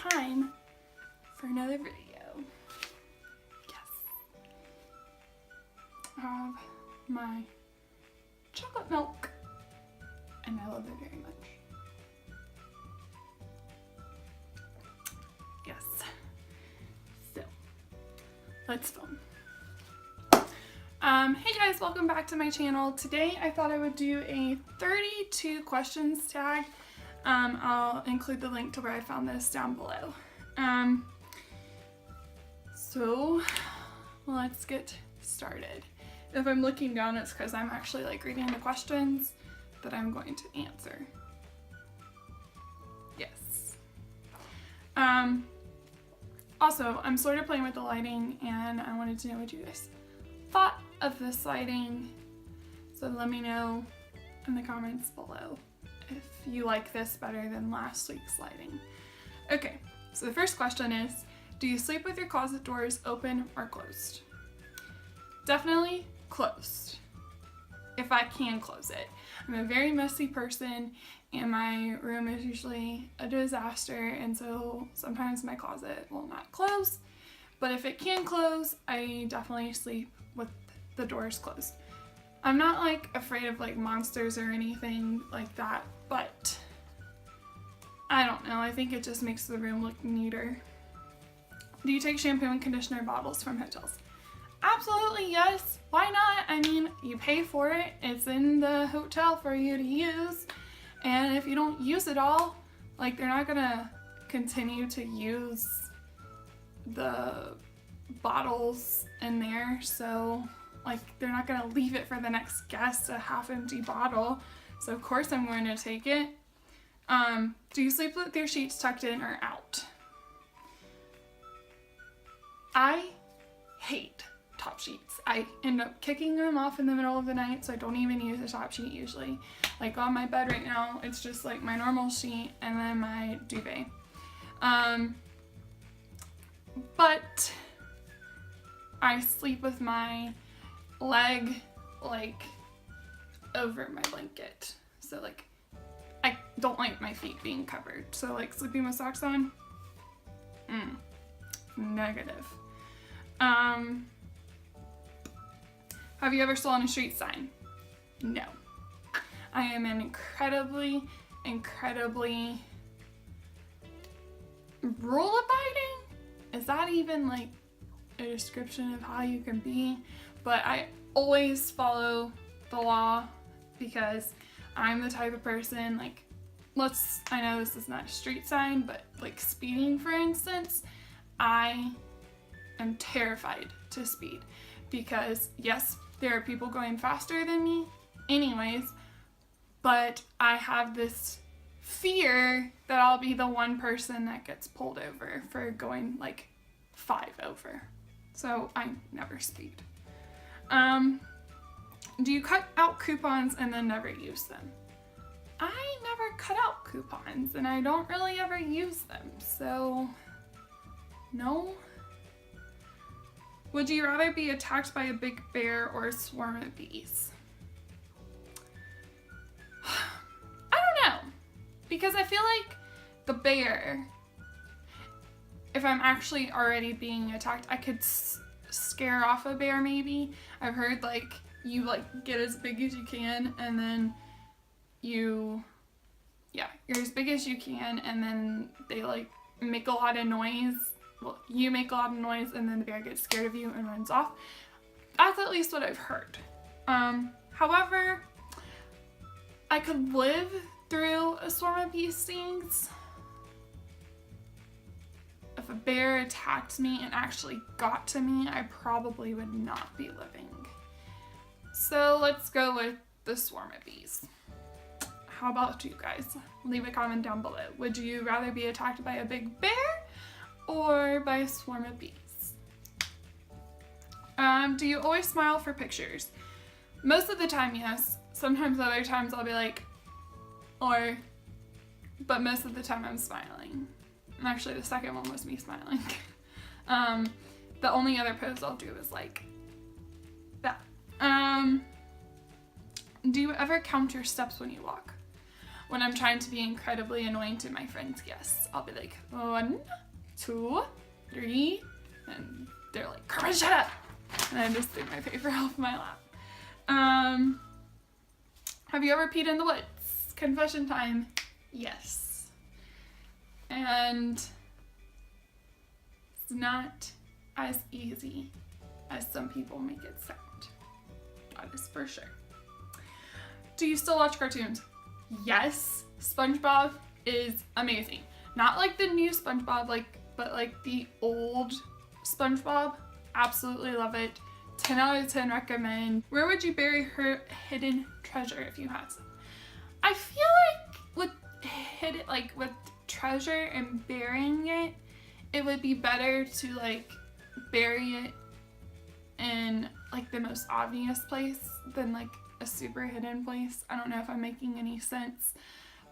time for another video. Yes. I have my chocolate milk and I love it very much. Yes. So, let's film. Hey guys, welcome back to my channel. Today I thought I would do a 32 questions tag. I'll include the link to where I found this down below. So let's get started. If I'm looking down, it's because I'm actually like reading the questions that I'm going to answer. Yes. Also, I'm sort of playing with the lighting and I wanted to know what you guys thought of this lighting. So let me know in the comments below if you like this better than last week's lighting. Okay, so the first question is, do you sleep with your closet doors open or closed? Definitely closed, if I can close it. I'm a very messy person and my room is usually a disaster, and so sometimes my closet will not close, but if it can close, I definitely sleep with the doors closed. I'm not like afraid of like monsters or anything like that, but I don't know, I think it just makes the room look neater. Do you take shampoo and conditioner bottles from hotels? Absolutely yes, why not? I mean, you pay for it, it's in the hotel for you to use, and if you don't use it all, like they're not gonna continue to use the bottles in there, so like they're not gonna leave it for the next guest, a half-empty bottle, so of course I'm going to take it. Do you sleep with your sheets tucked in or out? I hate top sheets. I end up kicking them off in the middle of the night, so I don't even use a top sheet usually. Like on my bed right now, it's just like my normal sheet and then my duvet. But I sleep with my leg like over my blanket, so like I don't like my feet being covered, so like sleeping with socks on, negative. Have you ever stolen a street sign? No. I am an incredibly rule abiding? Is that even like a description of how you can be? But I always follow the law because I'm the type of person, like, I know this is not a street sign, but like speeding, for instance, I am terrified to speed because yes, there are people going faster than me anyways, but I have this fear that I'll be the one person that gets pulled over for going like 5 over. So I never speed. Do you cut out coupons and then never use them? I never cut out coupons and I don't really ever use them, so no. Would you rather be attacked by a big bear or a swarm of bees? I don't know, because I feel like the bear, if I'm actually already being attacked, I could scare off a bear maybe. I've heard like you like get as big as you can and then you're as big as you can and then they like make a lot of noise. Well, you make a lot of noise and then the bear gets scared of you and runs off. That's at least what I've heard. However, I could live through a swarm of bee stings. If a bear attacked me and actually got to me, I probably would not be living. So let's go with the swarm of bees. How about you guys? Leave a comment down below. Would you rather be attacked by a big bear or by a swarm of bees? Do you always smile for pictures? Most of the time, yes. Sometimes other times I'll be like, but most of the time I'm smiling. And actually the second one was me smiling. The only other pose I'll do is like that. Do you ever count your steps when you walk? when I'm trying to be incredibly annoying to my friends' guests. I'll be like, 1, 2, 3, and they're like, Carmen, shut up! And I just threw my paper off my lap. Have you ever peed in the woods? Confession time. Yes. And it's not as easy as some people make it sound. That is for sure. Do you still watch cartoons? Yes. SpongeBob is amazing. Not like the new SpongeBob, but like the old SpongeBob. Absolutely love it. 10 out of 10 recommend. Where would you bury her hidden treasure if you had some? I feel like with treasure and burying it, it would be better to like bury it in like the most obvious place than like a super hidden place. I don't know if I'm making any sense,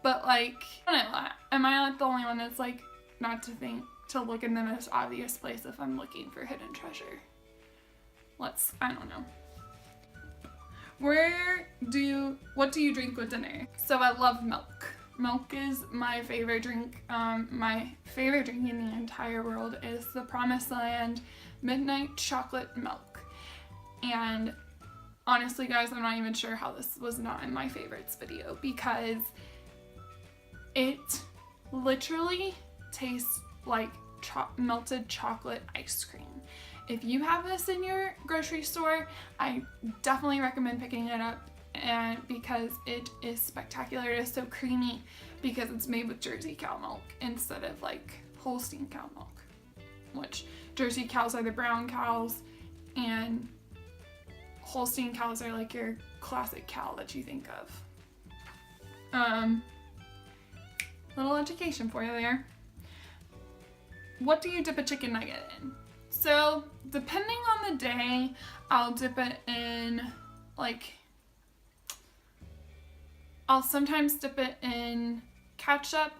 but like, I don't know, am I like the only one that's like not to look in the most obvious place if I'm looking for hidden treasure? I don't know. What do you drink with dinner? So I love milk. Milk is my favorite drink. My favorite drink in the entire world is the Promised Land Midnight Chocolate Milk. And honestly, guys, I'm not even sure how this was not in my favorites video, because it literally tastes like melted chocolate ice cream. If you have this in your grocery store, I definitely recommend picking it up, and because it is spectacular. It is so creamy because it's made with Jersey cow milk instead of like Holstein cow milk, which Jersey cows are the brown cows and Holstein cows are like your classic cow that you think of. Little education for you there. What do you dip a chicken nugget in? So depending on the day, I'll dip it in I'll sometimes dip it in ketchup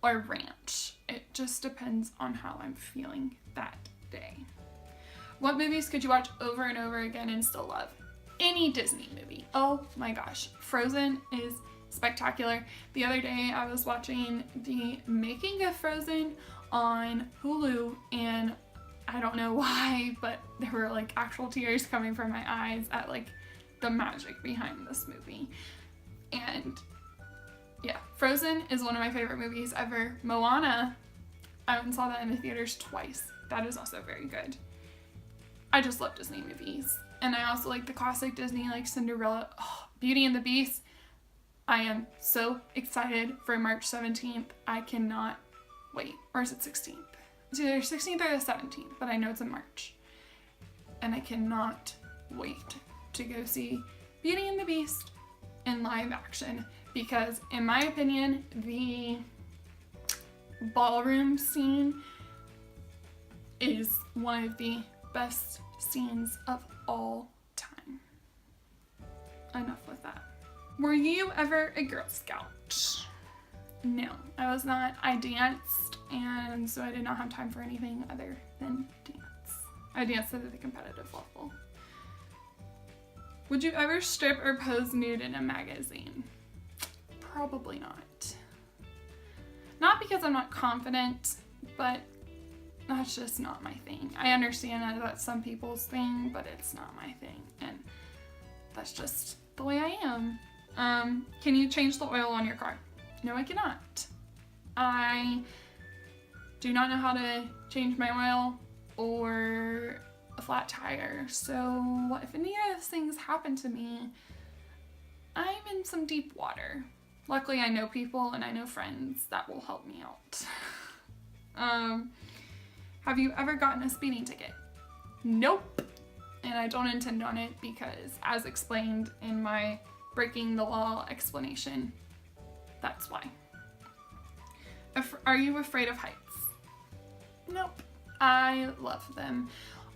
or ranch. It just depends on how I'm feeling that day. What movies could you watch over and over again and still love? Any Disney movie. Oh my gosh. Frozen is spectacular. The other day I was watching the making of Frozen on Hulu, and I don't know why, but there were like actual tears coming from my eyes at like the magic behind this movie. And yeah, Frozen is one of my favorite movies ever. Moana, I went and saw that in the theaters twice. That is also very good. I just love Disney movies. And I also like the classic Disney, like Cinderella, Beauty and the Beast. I am so excited for March 17th. I cannot wait. Or is it 16th? It's either 16th or the 17th, but I know it's in March. And I cannot wait to go see Beauty and the Beast in live action, because in my opinion, the ballroom scene is one of the best scenes of all time. Enough with that. Were you ever a Girl Scout? No, I was not. I danced, and so I did not have time for anything other than dance. I danced at the competitive level. Would you ever strip or pose nude in a magazine? Probably not. Not because I'm not confident, but that's just not my thing. I understand that that's some people's thing, but it's not my thing, and that's just the way I am. Can you change the oil on your car? No, I cannot. I do not know how to change my oil or a flat tire, so if any of those things happen to me, I'm in some deep water. Luckily, I know people and I know friends that will help me out. Have you ever gotten a speeding ticket? Nope. And I don't intend on it because, as explained in my breaking the law explanation, that's why. Are you afraid of heights? Nope. I love them.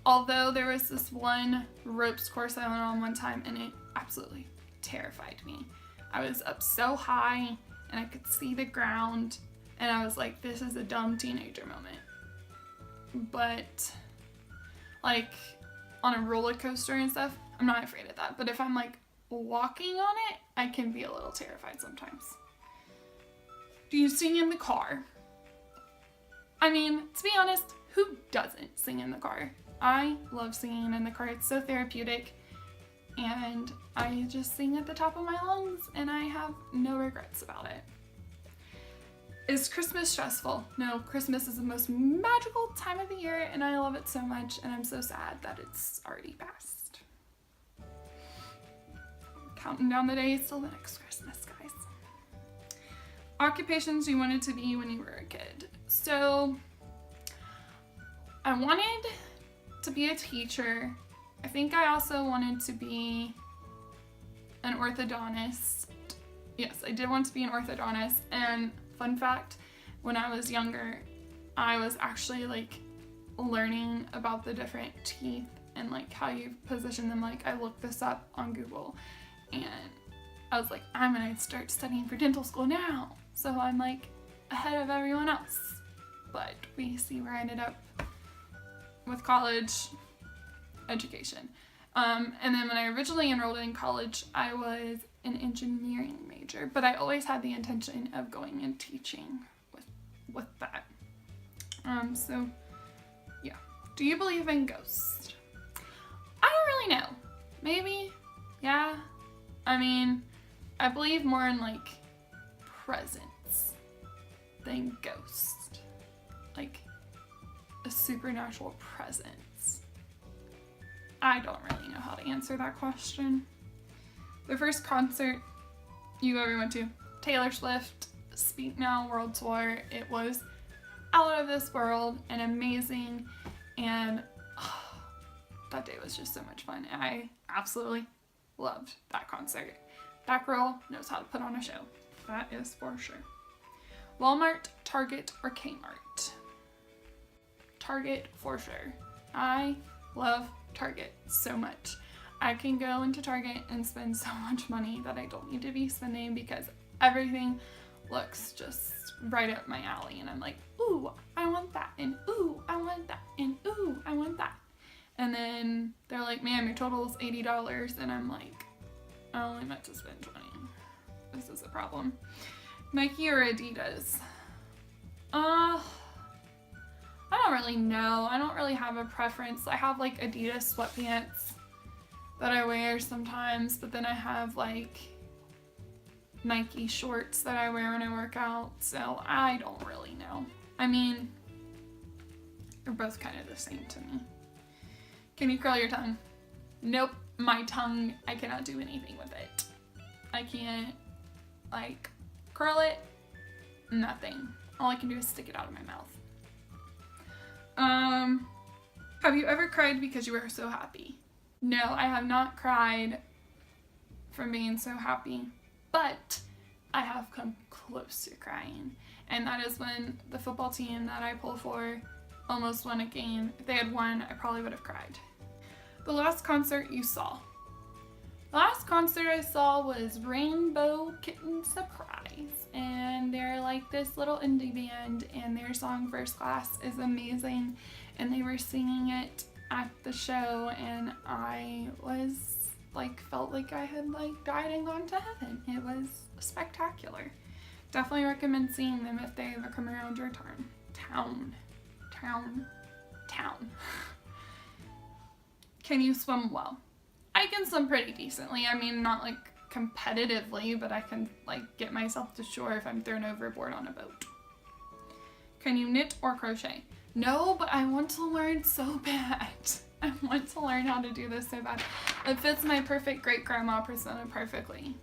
Although there was this one ropes course I went on one time and it absolutely terrified me. I was up so high and I could see the ground and I was like, this is a dumb teenager moment. But like on a roller coaster and stuff, I'm not afraid of that. But if I'm like walking on it, I can be a little terrified sometimes. Do you sing in the car? I mean, to be honest, who doesn't sing in the car? I love singing in the car. It's so therapeutic, and I just sing at the top of my lungs, and I have no regrets about it. Is Christmas stressful? No, Christmas is the most magical time of the year, and I love it so much, and I'm so sad that it's already passed. Counting down the days till the next Christmas, guys. Occupations you wanted to be when you were a kid. So, I wanted to be a teacher. I think I also wanted to be an orthodontist. Yes, I did want to be an orthodontist, and fun fact, when I was younger, I was actually like learning about the different teeth and like how you position them. Like I looked this up on Google, and I was like, I'm gonna start studying for dental school now. So I'm like ahead of everyone else. But we see where I ended up with college education. And then when I originally enrolled in college, I was an engineering major, but I always had the intention of going and teaching with that. So yeah. Do you believe in ghosts? I don't really know. Maybe, yeah. I mean, I believe more in like presence than ghost. Like a supernatural presence. I don't really know how to answer that question. The first concert you ever went to, Taylor Swift, Speak Now World Tour. It was out of this world and amazing, and that day was just so much fun. I absolutely loved that concert. That girl knows how to put on a show. That is for sure. Walmart, Target, or Kmart? Target for sure. I love Target so much. I can go into Target and spend so much money that I don't need to be spending because everything looks just right up my alley, and I'm like, ooh, I want that, and ooh, I want that, and ooh, I want that. And then they're like, ma'am, your total is $80, and I'm like, I only meant to spend 20. This is a problem. Nike or Adidas? I don't really know. I don't really have a preference. I have like Adidas sweatpants that I wear sometimes, but then I have like Nike shorts that I wear when I work out, so I don't really know. I mean, they're both kind of the same to me. Can you curl your tongue? Nope, my tongue, I cannot do anything with it. I can't like curl it, nothing. All I can do is stick it out of my mouth. Have you ever cried because you were so happy? No, I have not cried from being so happy, but I have come close to crying. And that is when the football team that I pull for almost won a game. If they had won, I probably would have cried. The last concert you saw? The last concert I saw was Rainbow Kitten Surprise, and they're like this little indie band, and their song First Class is amazing, and they were singing it at the show, and I was like, felt like I had like died and gone to heaven. It was spectacular. Definitely recommend seeing them if they ever come around your town. Can you swim well? I can swim pretty decently. I mean, not like competitively, but I can like get myself to shore if I'm thrown overboard on a boat. Can you knit or crochet? No, but I want to learn so bad. I want to learn how to do this so bad. It fits my perfect great grandma persona perfectly.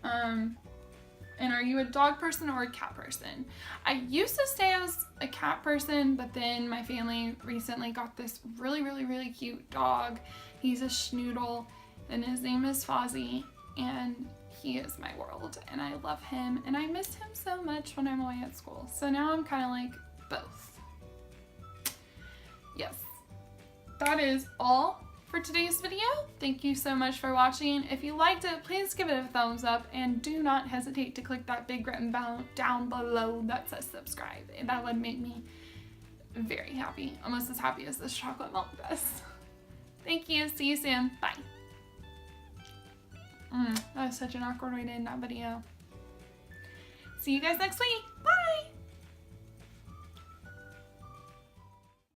And are you a dog person or a cat person? I used to say I was a cat person, but then my family recently got this really cute dog. He's a schnoodle, and his name is Fozzie, and he is my world, and I love him, and I miss him so much when I'm away at school. So now I'm kind of like both. Yes, that is all for today's video. Thank you so much for watching. If you liked it, please give it a thumbs up, and do not hesitate to click that big button down below that says subscribe. That would make me very happy, almost as happy as this chocolate milk does. Thank you. See you soon. Bye. That was such an awkward way to end that video. see you guys next week. Bye!